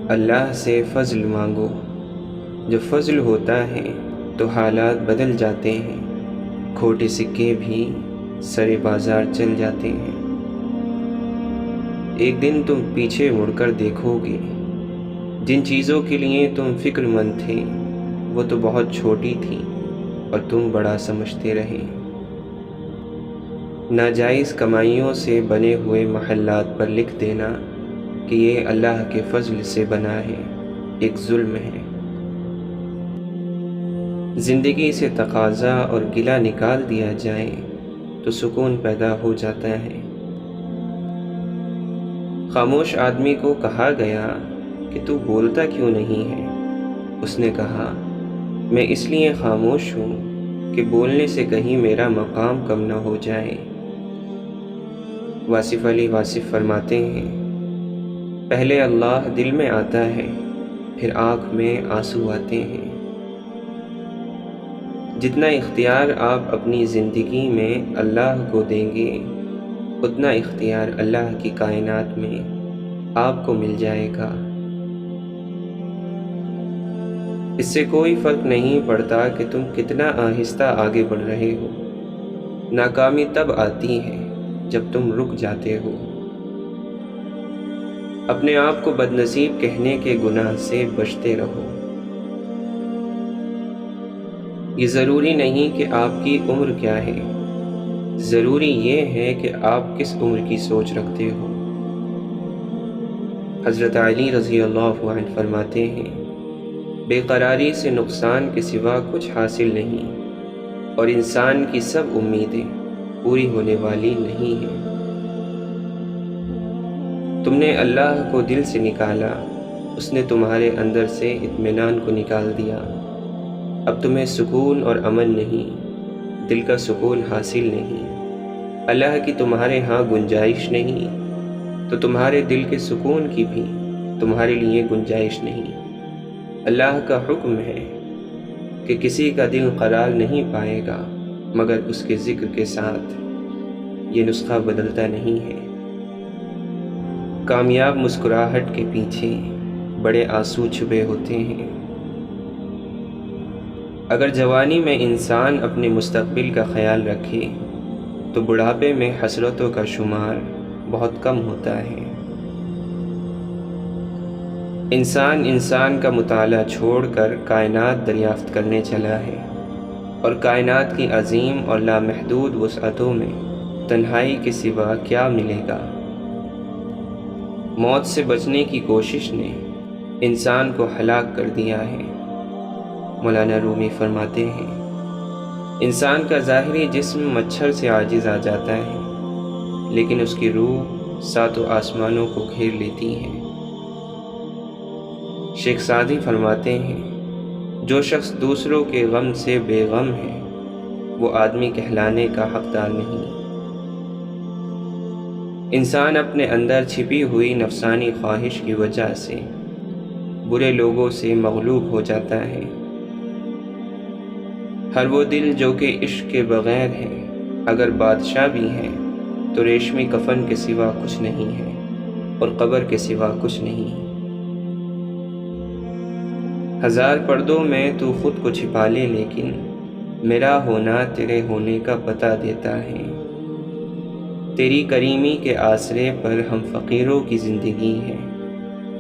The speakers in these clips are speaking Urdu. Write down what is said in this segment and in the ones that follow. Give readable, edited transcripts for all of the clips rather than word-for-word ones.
اللہ سے فضل مانگو، جب فضل ہوتا ہے تو حالات بدل جاتے ہیں، کھوٹے سکے بھی سرے بازار چل جاتے ہیں۔ ایک دن تم پیچھے مڑ کر دیکھو گے، جن چیزوں کے لیے تم فکر مند تھے وہ تو بہت چھوٹی تھی اور تم بڑا سمجھتے رہے۔ ناجائز کمائیوں سے بنے ہوئے محلات پر لکھ دینا کہ یہ اللہ کے فضل سے بنا ہے، ایک ظلم ہے۔ زندگی سے تقاضا اور گلہ نکال دیا جائے تو سکون پیدا ہو جاتا ہے۔ خاموش آدمی کو کہا گیا کہ تو بولتا کیوں نہیں ہے؟ اس نے کہا، میں اس لیے خاموش ہوں کہ بولنے سے کہیں میرا مقام کم نہ ہو جائے۔ واصف علی واصف فرماتے ہیں، پہلے اللہ دل میں آتا ہے، پھر آنکھ میں آنسو آتے ہیں۔ جتنا اختیار آپ اپنی زندگی میں اللہ کو دیں گے، اتنا اختیار اللہ کی کائنات میں آپ کو مل جائے گا۔ اس سے کوئی فرق نہیں پڑتا کہ تم کتنا آہستہ آگے بڑھ رہے ہو، ناکامی تب آتی ہے جب تم رک جاتے ہو۔ اپنے آپ کو بدنصیب کہنے کے گناہ سے بچتے رہو۔ یہ ضروری نہیں کہ آپ کی عمر کیا ہے، ضروری یہ ہے کہ آپ کس عمر کی سوچ رکھتے ہو۔ حضرت علی رضی اللہ عنہ فرماتے ہیں، بے قراری سے نقصان کے سوا کچھ حاصل نہیں، اور انسان کی سب امیدیں پوری ہونے والی نہیں ہیں۔ تم نے اللہ کو دل سے نکالا، اس نے تمہارے اندر سے اطمینان کو نکال دیا۔ اب تمہیں سکون اور امن نہیں، دل کا سکون حاصل نہیں، اللہ کی تمہارے ہاں گنجائش نہیں، تو تمہارے دل کے سکون کی بھی تمہارے لیے گنجائش نہیں۔ اللہ کا حکم ہے کہ کسی کا دل قرار نہیں پائے گا مگر اس کے ذکر کے ساتھ، یہ نسخہ بدلتا نہیں ہے۔ کامیاب مسکراہٹ کے پیچھے بڑے آنسو چھپے ہوتے ہیں۔ اگر جوانی میں انسان اپنے مستقبل کا خیال رکھے تو بڑھاپے میں حسرتوں کا شمار بہت کم ہوتا ہے۔ انسان کا مطالعہ چھوڑ کر کائنات دریافت کرنے چلا ہے، اور کائنات کی عظیم اور لامحدود وسعتوں میں تنہائی کے سوا کیا ملے گا؟ موت سے بچنے کی کوشش نے انسان کو ہلاک کر دیا ہے۔ مولانا رومی فرماتے ہیں، انسان کا ظاہری جسم مچھر سے عاجز آ جاتا ہے، لیکن اس کی روح ساتوں آسمانوں کو گھیر لیتی ہے۔ شیخ سعدی فرماتے ہیں، جو شخص دوسروں کے غم سے بے غم ہے وہ آدمی کہلانے کا حقدار نہیں۔ انسان اپنے اندر چھپی ہوئی نفسانی خواہش کی وجہ سے برے لوگوں سے مغلوب ہو جاتا ہے۔ ہر وہ دل جو کہ عشق کے بغیر ہے، اگر بادشاہ بھی ہے تو ریشمی کفن کے سوا کچھ نہیں ہے، اور قبر کے سوا کچھ نہیں ہے۔ ہزار پردوں میں تو خود کو چھپا لے، لیکن میرا ہونا تیرے ہونے کا پتہ دیتا ہے۔ تیری کریمی کے آسرے پر ہم فقیروں کی زندگی ہے،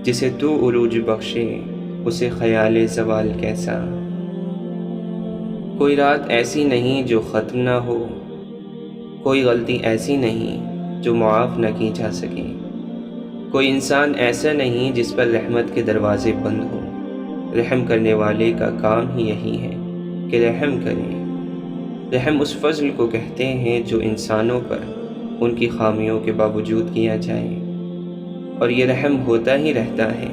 جسے تو عروج بخشے اسے خیال زوال کیسا۔ کوئی رات ایسی نہیں جو ختم نہ ہو، کوئی غلطی ایسی نہیں جو معاف نہ کی جا سکے، کوئی انسان ایسا نہیں جس پر رحمت کے دروازے بند ہوں۔ رحم کرنے والے کا کام ہی یہی ہے کہ رحم کرے۔ رحم اس فضل کو کہتے ہیں جو انسانوں پر ان کی خامیوں کے باوجود کیا جائے، اور یہ رحم ہوتا ہی رہتا ہے،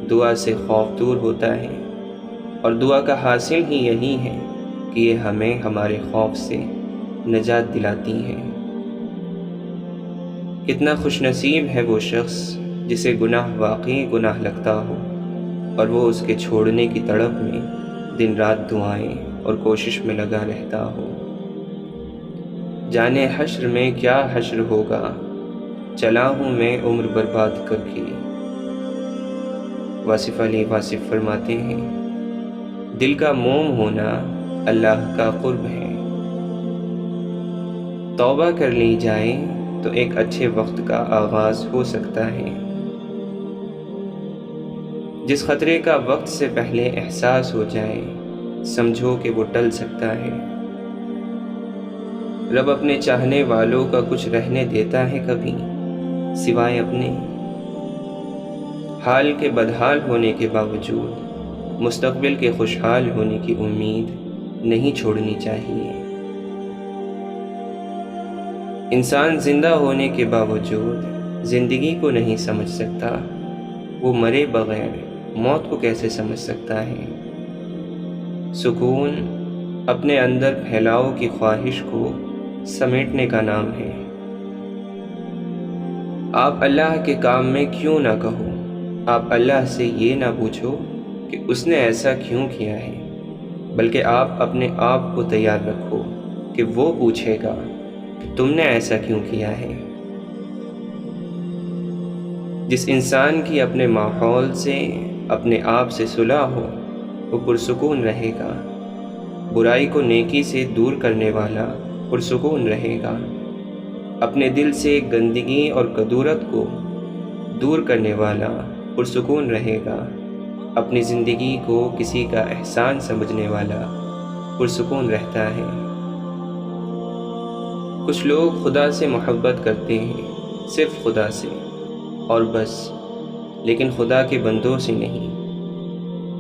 دعا سے خوف دور ہوتا ہے، اور دعا کا حاصل ہی یہی ہے کہ یہ ہمیں ہمارے خوف سے نجات دلاتی ہے۔ کتنا خوش نصیب ہے وہ شخص جسے گناہ واقعی گناہ لگتا ہو، اور وہ اس کے چھوڑنے کی تڑپ میں دن رات دعائیں اور کوشش میں لگا رہتا ہو۔ جانے حشر میں کیا حشر ہوگا، چلا ہوں میں عمر برباد کر کے۔ واصف علی واصف فرماتے ہیں دل کا موم ہونا اللہ کا قرب ہے۔ توبہ کر لی جائے تو ایک اچھے وقت کا آغاز ہو سکتا ہے۔ جس خطرے کا وقت سے پہلے احساس ہو جائے سمجھو کہ وہ ٹل سکتا ہے۔ رب اپنے چاہنے والوں کا کچھ رہنے دیتا ہے کبھی سوائے اپنے؟ حال کے بدحال ہونے کے باوجود مستقبل کے خوشحال ہونے کی امید نہیں چھوڑنی چاہیے۔ انسان زندہ ہونے کے باوجود زندگی کو نہیں سمجھ سکتا، وہ مرے بغیر موت کو کیسے سمجھ سکتا ہے؟ سکون اپنے اندر پھیلاؤ کی خواہش کو سمیٹنے کا نام ہے۔ آپ اللہ کے کام میں کیوں نہ کہو، آپ اللہ سے یہ نہ پوچھو کہ اس نے ایسا کیوں کیا ہے، بلکہ آپ اپنے آپ کو تیار رکھو کہ وہ پوچھے گا کہ تم نے ایسا کیوں کیا ہے۔ جس انسان کی اپنے ماحول سے اپنے آپ سے صلح ہو وہ پرسکون رہے گا، برائی کو نیکی سے دور کرنے والا پرسکون رہے گا، اپنے دل سے گندگی اور کدورت کو دور کرنے والا پرسکون رہے گا، اپنی زندگی کو کسی کا احسان سمجھنے والا پرسکون رہتا ہے۔ کچھ لوگ خدا سے محبت کرتے ہیں، صرف خدا سے اور بس، لیکن خدا کے بندوں سے نہیں۔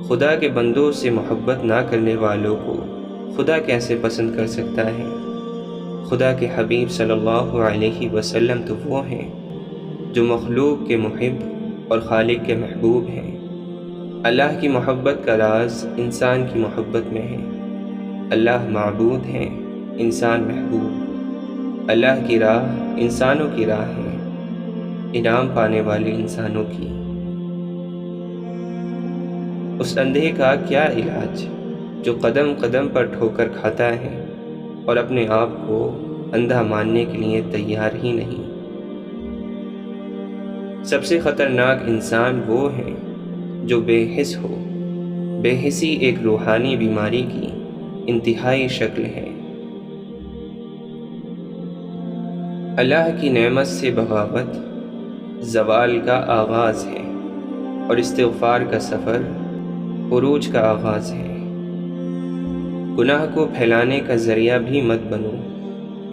خدا کے بندوں سے محبت نہ کرنے والوں کو خدا کیسے پسند کر سکتا ہے؟ خدا کے حبیب صلی اللہ علیہ وسلم تو وہ ہیں جو مخلوق کے محب اور خالق کے محبوب ہیں۔ اللہ کی محبت کا راز انسان کی محبت میں ہے۔ اللہ معبود ہے، انسان محبوب۔ اللہ کی راہ انسانوں کی راہ ہے، انعام پانے والے انسانوں کی۔ اس اندھے کا کیا علاج جو قدم قدم پر ٹھوکر کھاتا ہے اور اپنے آپ کو اندھا ماننے کے لیے تیار ہی نہیں۔ سب سے خطرناک انسان وہ ہے جو بے حس ہو۔ بے حسی ایک روحانی بیماری کی انتہائی شکل ہے۔ اللہ کی نعمت سے بغاوت زوال کا آغاز ہے اور استغفار کا سفر عروج کا آغاز ہے۔ گناہ کو پھیلانے کا ذریعہ بھی مت بنو،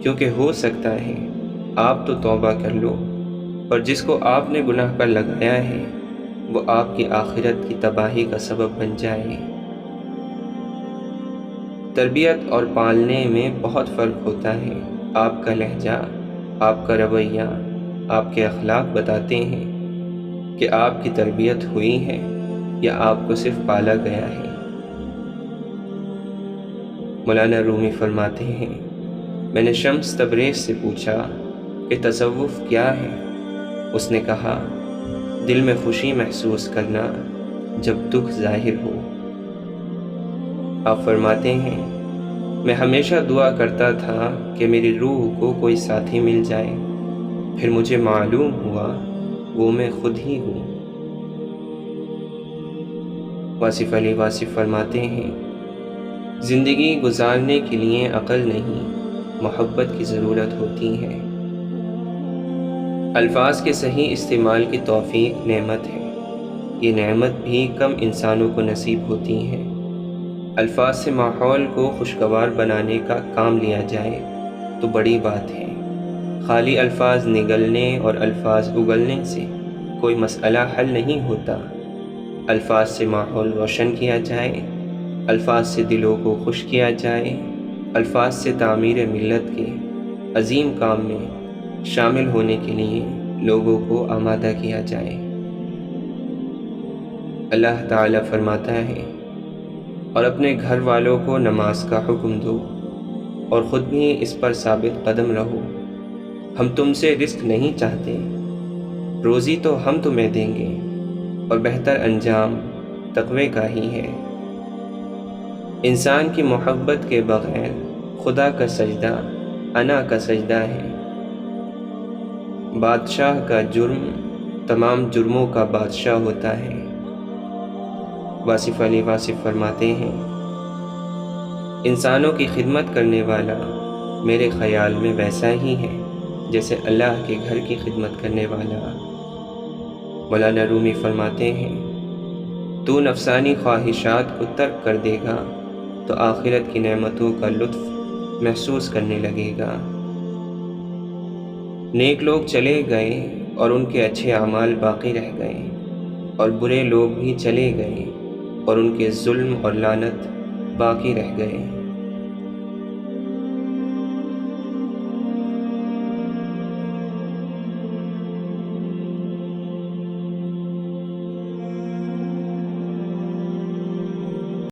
کیونکہ ہو سکتا ہے آپ تو توبہ کر لو اور جس کو آپ نے گناہ پر لگایا ہے وہ آپ کی آخرت کی تباہی کا سبب بن جائے۔ تربیت اور پالنے میں بہت فرق ہوتا ہے۔ آپ کا لہجہ، آپ کا رویہ، آپ کے اخلاق بتاتے ہیں کہ آپ کی تربیت ہوئی ہے یا آپ کو صرف پالا گیا ہے۔ مولانا رومی فرماتے ہیں میں نے شمس تبریز سے پوچھا کہ تصوف کیا ہے؟ اس نے کہا دل میں خوشی محسوس کرنا جب دکھ ظاہر ہو۔ آپ فرماتے ہیں میں ہمیشہ دعا کرتا تھا کہ میری روح کو کوئی ساتھی مل جائے، پھر مجھے معلوم ہوا وہ میں خود ہی ہوں۔ واصف علی واصف فرماتے ہیں زندگی گزارنے کے لیے عقل نہیں، محبت کی ضرورت ہوتی ہے۔ الفاظ کے صحیح استعمال کی توفیق نعمت ہے، یہ نعمت بھی کم انسانوں کو نصیب ہوتی ہے۔ الفاظ سے ماحول کو خوشگوار بنانے کا کام لیا جائے تو بڑی بات ہے۔ خالی الفاظ نگلنے اور الفاظ اگلنے سے کوئی مسئلہ حل نہیں ہوتا۔ الفاظ سے ماحول روشن کیا جائے، الفاظ سے دلوں کو خوش کیا جائے، الفاظ سے تعمیر ملت کے عظیم کام میں شامل ہونے کے لیے لوگوں کو آمادہ کیا جائے۔ اللہ تعالیٰ فرماتا ہے اور اپنے گھر والوں کو نماز کا حکم دو اور خود بھی اس پر ثابت قدم رہو۔ ہم تم سے رزق نہیں چاہتے، روزی تو ہم تمہیں دیں گے اور بہتر انجام تقوی کا ہی ہے۔ انسان کی محبت کے بغیر خدا کا سجدہ انا کا سجدہ ہے۔ بادشاہ کا جرم تمام جرموں کا بادشاہ ہوتا ہے، واصف علی واصف فرماتے ہیں، انسانوں کی خدمت کرنے والا میرے خیال میں ویسا ہی ہے جیسے اللہ کے گھر کی خدمت کرنے والا۔ مولانا رومی فرماتے ہیں، تو نفسانی خواہشات کو ترک کر دے گا تو آخرت کی نعمتوں کا لطف محسوس کرنے لگے گا۔ نیک لوگ چلے گئے اور ان کے اچھے اعمال باقی رہ گئے، اور برے لوگ بھی چلے گئے اور ان کے ظلم اور لعنت باقی رہ گئے۔